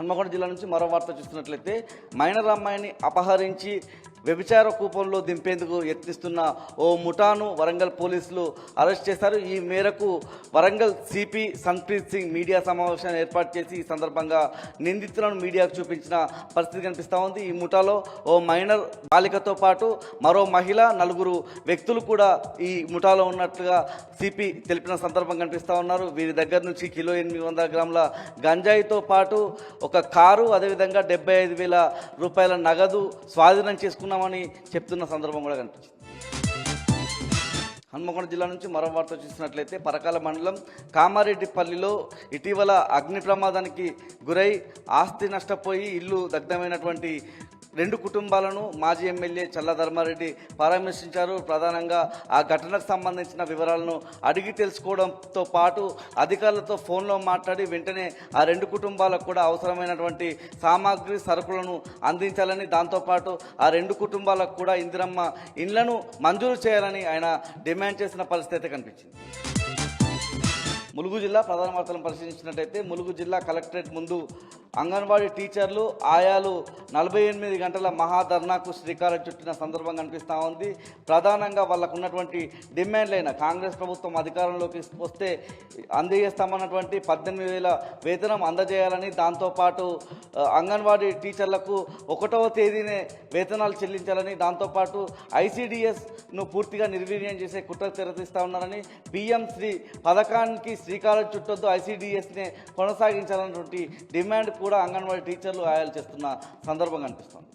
హన్మకొండ జిల్లా నుంచి మరో వార్త చూస్తున్నట్లయితే మైనర్ అమ్మాయిని అపహరించి వ్యభిచార కూపంలో దింపేందుకు యత్నిస్తున్న ఓ ముఠాను వరంగల్ పోలీసులు అరెస్ట్ చేశారు. ఈ మేరకు వరంగల్ సిపి సన్ప్రీత్ సింగ్ మీడియా సమావేశాన్ని ఏర్పాటు చేసి ఈ సందర్భంగా నిందితులను మీడియాకు చూపించిన పరిస్థితి కనిపిస్తూ ఉంది. ఈ ముఠాలో ఓ మైనర్ బాలికతో పాటు మరో మహిళ, 4 వ్యక్తులు కూడా ఈ ముఠాలో ఉన్నట్లుగా సిపి తెలిపిన సందర్భం కనిపిస్తూ ఉన్నారు. వీరి దగ్గర నుంచి కిలో 800 గ్రాముల గంజాయితో పాటు ఒక కారు, అదేవిధంగా 75,000 రూపాయల నగదు స్వాధీనం చేసుకున్నామని చెప్తున్న సందర్భం కూడా కనిపించింది. హన్మకొండ జిల్లా నుంచి మరో వార్త చూసినట్లయితే పరకాల మండలం కామారెడ్డిపల్లిలో ఇటీవల అగ్ని ప్రమాదానికి గురై ఆస్తి నష్టపోయి ఇల్లు దగ్ధమైనటువంటి 2 కుటుంబాలను మాజీ ఎమ్మెల్యే చల్ల ధర్మారెడ్డి పరామర్శించారు. ప్రధానంగా ఆ ఘటనకు సంబంధించిన వివరాలను అడిగి తెలుసుకోవడంతో పాటు అధికారులతో ఫోన్లో మాట్లాడి వెంటనే ఆ 2 కుటుంబాలకు కూడా అవసరమైనటువంటి సామాగ్రి సరుకులను అందించాలని, దాంతోపాటు ఆ 2 కుటుంబాలకు కూడా ఇందిరమ్మ ఇండ్లను మంజూరు చేయాలని ఆయన డిమాండ్ చేసిన పరిస్థితి కనిపించింది. ములుగు జిల్లా ప్రధాన వార్తలను పరిశీలించినట్టయితే ములుగు జిల్లా కలెక్టరేట్ ముందు అంగన్వాడీ టీచర్లు, ఆయాలు 48 గంటల మహాధర్నాకు శ్రీకారం చుట్టిన సందర్భం కనిపిస్తూ ఉంది. ప్రధానంగా వాళ్ళకు ఉన్నటువంటి డిమాండ్లైన కాంగ్రెస్ ప్రభుత్వం అధికారంలోకి వస్తే అందజేస్తామన్నటువంటి 18,000 వేతనం అందజేయాలని, దాంతోపాటు అంగన్వాడీ టీచర్లకు 1వ తేదీనే వేతనాలు చెల్లించాలని, దాంతోపాటు ఐసిడిఎస్ను పూర్తిగా నిర్వీర్యం చేసే కుట్రకు తెరతీస్తూ ఉన్నారని, పిఎం శ్రీ పథకానికి శ్రీకారం చుట్టొద్దు, ఐసిడిఎస్నే కొనసాగించాలన్నటువంటి డిమాండ్ కూడా అంగన్వాడీ టీచర్లు ఆయాలు చేస్తున్న సందర్భం కనిపిస్తుంది.